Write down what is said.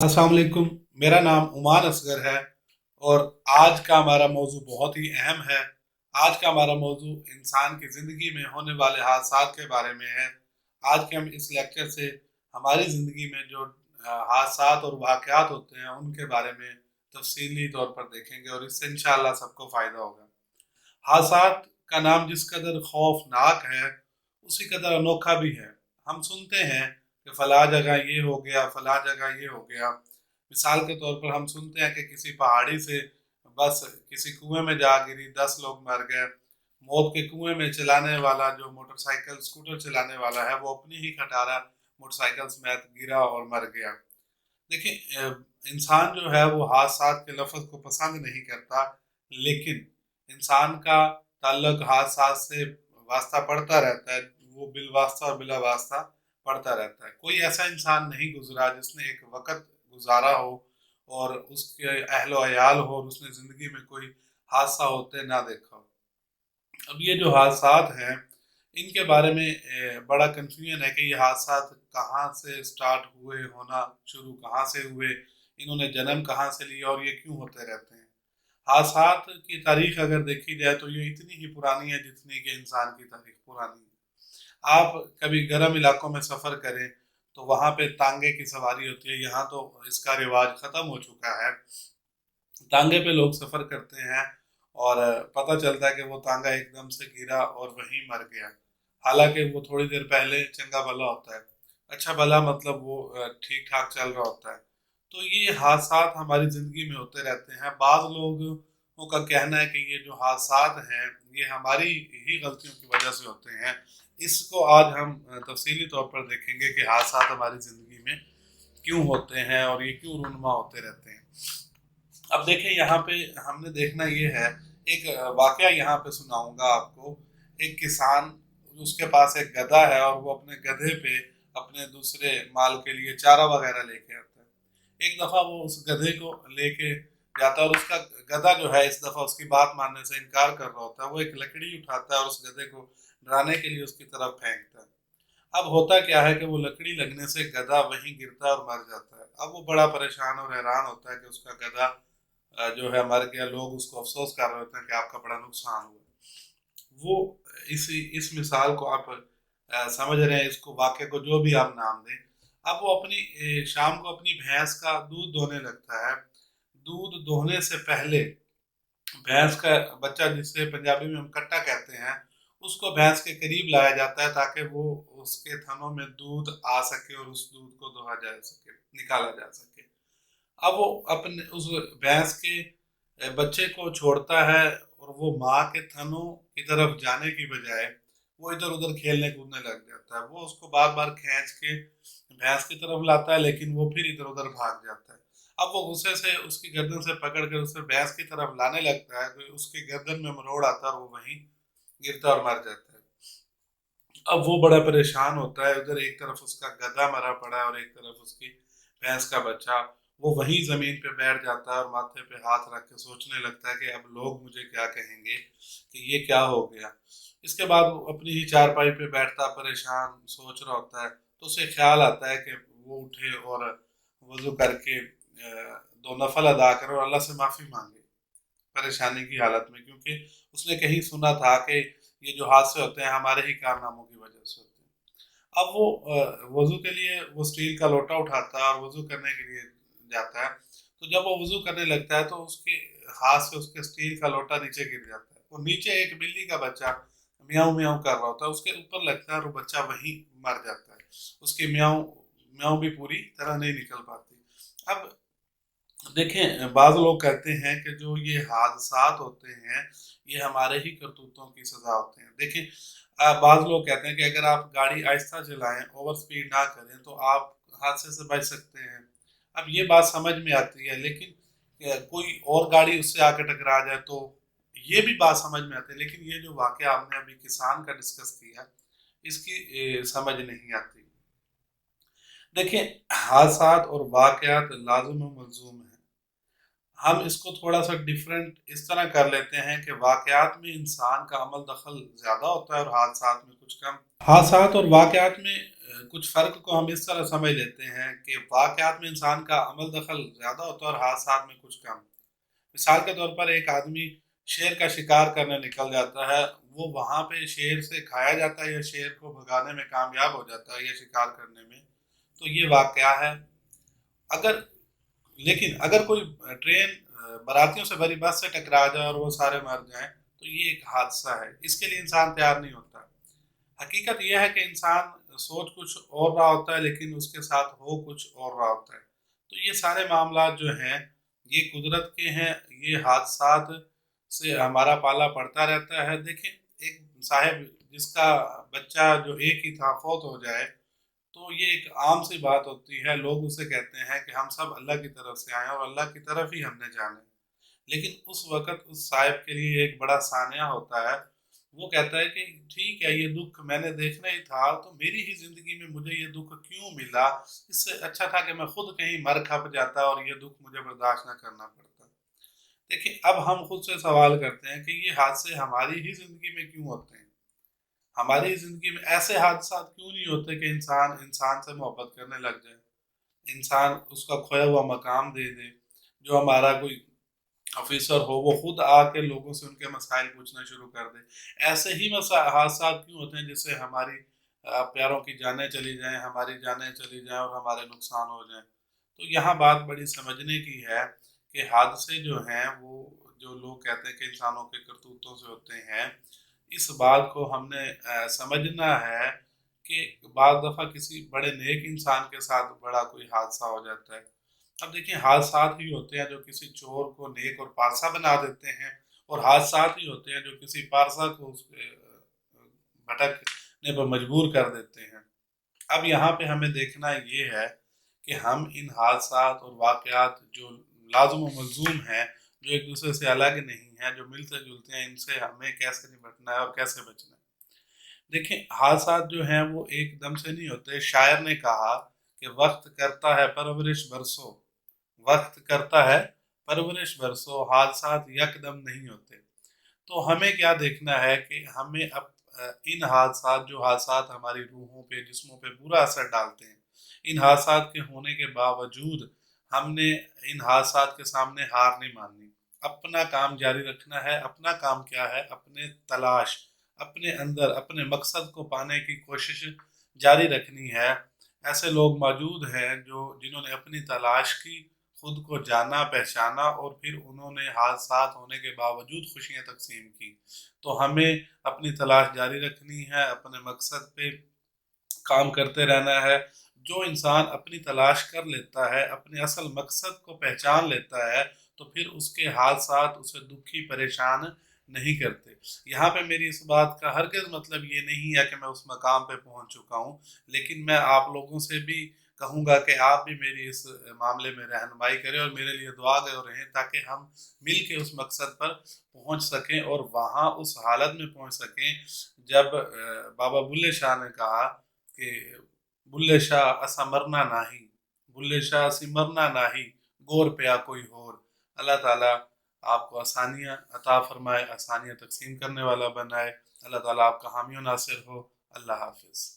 अस्सलाम वालेकुम। मेरा नाम उमान असगर है और आज का हमारा मौजू बहुत ही अहम है। आज का हमारा मौजू इंसान की ज़िंदगी में होने वाले हादसात के बारे में है। आज के हम इस लेक्चर से हमारी ज़िंदगी में जो हादसात और वाक़यात होते हैं उनके बारे में तफसीली तौर पर देखेंगे और इससे इंशाअल्लाह सबको फ़ायदा होगा। हादसात का नाम जिस कदर खौफनाक है उसी कदर अनोखा भी है। हम सुनते हैं कि फला जगह ये हो गया, फला जगह ये हो गया। मिसाल के तौर पर हम सुनते हैं कि किसी पहाड़ी से बस किसी कुएं में जा गिरी, 10 लोग मर गए। मौत के कुएं में चलाने वाला जो मोटरसाइकिल स्कूटर चलाने वाला है वो अपनी ही खटारा मोटरसाइकिल समेत गिरा और मर गया। देखिए, इंसान जो है वो हादसात के लफ्ज़ को पसंद नहीं करता, लेकिन इंसान का ताल्लुक हादसात से वास्ता पड़ता रहता है। वो बिल वास्ता और बिला वास्ता पड़ता रहता है। कोई ऐसा इंसान नहीं गुजरा जिसने एक वक़्त गुजारा हो और उसके अहलो अयाल हो और उसने ज़िंदगी में कोई हादसा होते ना देखा हो। अब ये जो हादसात हैं इनके बारे में बड़ा कन्फ्यूजन है कि ये हादसात कहाँ से स्टार्ट हुए, होना शुरू कहाँ से हुए, इन्होंने जन्म कहाँ से लिया और ये क्यों होते रहते हैं। हादसात की तारीख अगर देखी जाए तो ये इतनी ही पुरानी है जितनी कि इंसान की तारीख पुरानी है। आप कभी गर्म इलाकों में सफ़र करें तो वहाँ पे तांगे की सवारी होती है। यहाँ तो इसका रिवाज ख़त्म हो चुका है। तांगे पे लोग सफ़र करते हैं और पता चलता है कि वो तांगा एकदम से गिरा और वहीं मर गया। हालांकि वो थोड़ी देर पहले चंगा भला होता है। अच्छा भला मतलब वो ठीक ठाक चल रहा होता है। तो ये हादसात हमारी ज़िंदगी में होते रहते हैं। बाज़ लोगों का कहना है कि ये जो हादसात हैं ये हमारी ही गलतियों की वजह से होते हैं। इसको आज हम तफसीली तौर पर देखेंगे कि हादसात हमारी ज़िंदगी में क्यों होते हैं और ये क्यों रूनुमा होते रहते हैं। अब देखें, यहाँ पे हमने देखना ये है, एक वाकया यहाँ पे सुनाऊंगा आपको। एक किसान, उसके पास एक गधा है और वो अपने गधे पे अपने दूसरे माल के लिए चारा वगैरह लेके आता है। एक दफ़ा वो उस गधे को लेके जाता है और उसका गधा जो है इस दफ़ा उसकी बात मानने से इनकार कर रहा होता है। वो एक लकड़ी उठाता है और उस गधे को डराने के लिए उसकी तरफ फेंकता है। अब होता क्या है कि वो लकड़ी लगने से गधा वहीं गिरता है और मर जाता है। अब वो बड़ा परेशान और हैरान होता है कि उसका गधा जो है मर गया। लोग उसको अफसोस कर रहे होते हैं कि आपका बड़ा नुकसान हुआ। वो इस मिसाल को आप समझ रहे हैं, इसको वाक्य को जो भी आप नाम दें। अब वो अपनी शाम को अपनी भैंस का दूध दोहने लगता है। दूध दोहने से पहले भैंस का बच्चा, जिसे पंजाबी में हम कट्टा कहते हैं, उसको भैंस के करीब लाया जाता है ताकि वो उसके थनों में दूध आ सके और उस दूध को दोहा जा सके, निकाला जा सके। अब वो अपने उस भैंस के बच्चे को छोड़ता है और वो माँ के थनों की तरफ जाने की बजाय वो इधर उधर खेलने कूदने लग जाता है। वो उसको बार बार खींच के भैंस की तरफ लाता है लेकिन वो फिर इधर उधर भाग जाता है। अब वो गुस्से से उसकी गर्दन से पकड़ कर उसे भैंस की तरफ लाने लगता है तो उसकी गर्दन में मरोड़ आता है और वो वहीं गिरता और मर जाता है। अब वो बड़ा परेशान होता है। उधर एक तरफ उसका गधा मरा पड़ा है और एक तरफ उसकी भैंस का बच्चा। वो वहीं जमीन पे बैठ जाता है और माथे पे हाथ रख के सोचने लगता है कि अब लोग मुझे क्या कहेंगे, कि ये क्या हो गया। इसके बाद वो अपनी ही चारपाई पे बैठता परेशान सोच रहा होता है तो उसे ख्याल आता है कि वो उठे और वजू करके दो नफल अदा करे और अल्लाह से माफ़ी मांगे परेशानी की हालत में, क्योंकि उसने कहीं सुना था कि ये जो हादसे होते हैं हमारे ही कारनामों की वजह से होते हैं। अब वो वजू के लिए वो स्टील का लोटा उठाता है और वजू करने के लिए जाता है। तो जब वो वजू करने लगता है तो उसके हाथ से उसके स्टील का लोटा नीचे गिर जाता है। वो नीचे एक बिल्ली का बच्चा म्याऊं म्याऊं कर रहा होता है, उसके ऊपर लगता है और वो बच्चा वहीं मर जाता है। उसकी म्याऊं म्याऊं भी पूरी तरह नहीं निकल पाती। अब देखें, बाज़ लोग कहते हैं कि जो ये हादसात होते हैं ये हमारे ही करतूतों की सज़ा होते हैं। देखिए, बाज़ लोग कहते हैं कि अगर आप गाड़ी आहिस्ता चलाएं, ओवर स्पीड ना करें तो आप हादसे से बच सकते हैं। अब ये बात समझ में आती है, लेकिन कोई और गाड़ी उससे आके टकरा जाए तो ये भी बात समझ में आती है। लेकिन ये जो वाक़या हमने अभी किसान का डिस्कस किया इसकी समझ नहीं आती। देखिए, हादसात और वाक़यात लाज़िम व मलज़ूम हैं। हम इसको थोड़ा सा डिफरेंट इस तरह कर लेते हैं कि वाक़यात में इंसान का अमल दखल ज़्यादा होता है और हादसात में कुछ कम। हादसात और वाक़यात में کچھ فرق کو ہم اس طرح سمجھ لیتے ہیں کہ واقعات میں انسان کا عمل دخل زیادہ ہوتا ہے اور حادثات میں کچھ کم۔ مثال کے طور پر ایک آدمی شیر کا شکار کرنے نکل جاتا ہے، وہ وہاں پہ شیر سے کھایا جاتا ہے یا شیر کو بھگانے میں کامیاب ہو جاتا ہے یا شکار کرنے میں، تو یہ واقعہ ہے۔ اگر لیکن اگر کوئی ٹرین براتیوں سے بھری بس سے ٹکرا جائے اور وہ سارے مر جائیں تو یہ ایک حادثہ ہے، اس کے لیے انسان تیار نہیں ہوتا۔ حقیقت یہ ہے کہ انسان سوچ کچھ اور رہا ہوتا ہے لیکن اس کے ساتھ ہو کچھ اور رہا ہوتا ہے۔ تو یہ سارے معاملات جو ہیں یہ قدرت کے ہیں، یہ حادثات سے ہمارا پالا پڑتا رہتا ہے۔ دیکھیں، ایک صاحب جس کا بچہ جو ایک ہی تھا فوت ہو جائے تو یہ ایک عام سی بات ہوتی ہے، لوگ اسے کہتے ہیں کہ ہم سب اللہ کی طرف سے آئے ہیں اور اللہ کی طرف ہی ہم نے جانا ہے۔ لیکن اس وقت اس صاحب کے لیے ایک بڑا سانحہ ہوتا ہے، وہ کہتا ہے کہ ٹھیک ہے، یہ دکھ میں نے دیکھنا ہی تھا تو میری ہی زندگی میں مجھے یہ دکھ کیوں ملا؟ اس سے اچھا تھا کہ میں خود کہیں مر کھپ جاتا اور یہ دکھ مجھے برداشت نہ کرنا پڑتا۔ دیکھیں، اب ہم خود سے سوال کرتے ہیں کہ یہ حادثے ہماری ہی زندگی میں کیوں ہوتے ہیں؟ ہماری زندگی میں ایسے حادثات کیوں نہیں ہوتے کہ انسان انسان سے محبت کرنے لگ جائے، انسان اس کا کھویا ہوا مقام دے دے، جو ہمارا کوئی آفیسر ہو وہ خود آ کے لوگوں سے ان کے مسائل پوچھنا شروع کر دے۔ ایسے ہی حادثات کیوں ہوتے ہیں جس سے ہماری پیاروں کی جانیں چلی جائیں، ہماری جانیں چلی جائیں اور ہمارے نقصان ہو جائیں؟ تو یہاں بات بڑی سمجھنے کی ہے کہ حادثے جو ہیں وہ جو لوگ کہتے ہیں کہ انسانوں کے کرتوتوں سے ہوتے ہیں، اس بات کو ہم نے سمجھنا ہے کہ بعض دفعہ کسی بڑے نیک انسان کے ساتھ بڑا کوئی حادثہ ہو جاتا ہے۔ اب دیکھیں، حادثات ہی ہوتے ہیں جو کسی چور کو نیک اور پارسا بنا دیتے ہیں، اور حادثات ہی ہوتے ہیں جو کسی پارسا کو اس بھٹکنے پر مجبور کر دیتے ہیں۔ اب یہاں پہ ہمیں دیکھنا یہ ہے کہ ہم ان حادثات اور واقعات جو لازم و ملزوم ہیں، جو ایک دوسرے سے الگ نہیں ہیں، جو ملتے جلتے ہیں، ان سے ہمیں کیسے نمٹنا ہے اور کیسے بچنا ہے۔ دیکھیں، حادثات جو ہیں وہ ایک دم سے نہیں ہوتے۔ شاعر نے کہا کہ وقت کرتا ہے پرورش برسوں، وقت کرتا ہے پرورش برسوں، حادثات یکدم نہیں ہوتے۔ تو ہمیں کیا دیکھنا ہے کہ ہمیں ان حادثات، جو حادثات ہماری روحوں پہ، جسموں پہ برا اثر ڈالتے ہیں، ان حادثات کے ہونے کے باوجود ہم نے ان حادثات کے سامنے ہار نہیں ماننی، اپنا کام جاری رکھنا ہے۔ اپنا کام کیا ہے؟ اپنے تلاش، اپنے اندر اپنے مقصد کو پانے کی کوشش جاری رکھنی ہے۔ ایسے لوگ موجود ہیں جنہوں نے اپنی تلاش کی، خود کو جانا پہچانا، اور پھر انہوں نے حادثات ہونے کے باوجود خوشیاں تقسیم کی۔ تو ہمیں اپنی تلاش جاری رکھنی ہے، اپنے مقصد پہ کام کرتے رہنا ہے۔ جو انسان اپنی تلاش کر لیتا ہے، اپنے اصل مقصد کو پہچان لیتا ہے، تو پھر اس کے حادثات اسے دکھی پریشان نہیں کرتے۔ یہاں پہ میری اس بات کا ہرگز مطلب یہ نہیں ہے کہ میں اس مقام پہ پہنچ چکا ہوں، لیکن میں آپ لوگوں سے بھی کہوں گا کہ آپ بھی میری اس معاملے میں رہنمائی کریں اور میرے لیے دعا گو رہیں، تاکہ ہم مل کے اس مقصد پر پہنچ سکیں اور وہاں اس حالت میں پہنچ سکیں جب بابا بلے شاہ نے کہا کہ بلے شاہ اسا مرنا نہیں، بلے شاہ اسی مرنا نہیں، گور پیا کوئی ہور۔ اللہ تعالیٰ آپ کو آسانیاں عطا فرمائے، آسانیاں تقسیم کرنے والا بنائے۔ اللہ تعالیٰ آپ کا حامی و ناصر ہو۔ اللہ حافظ۔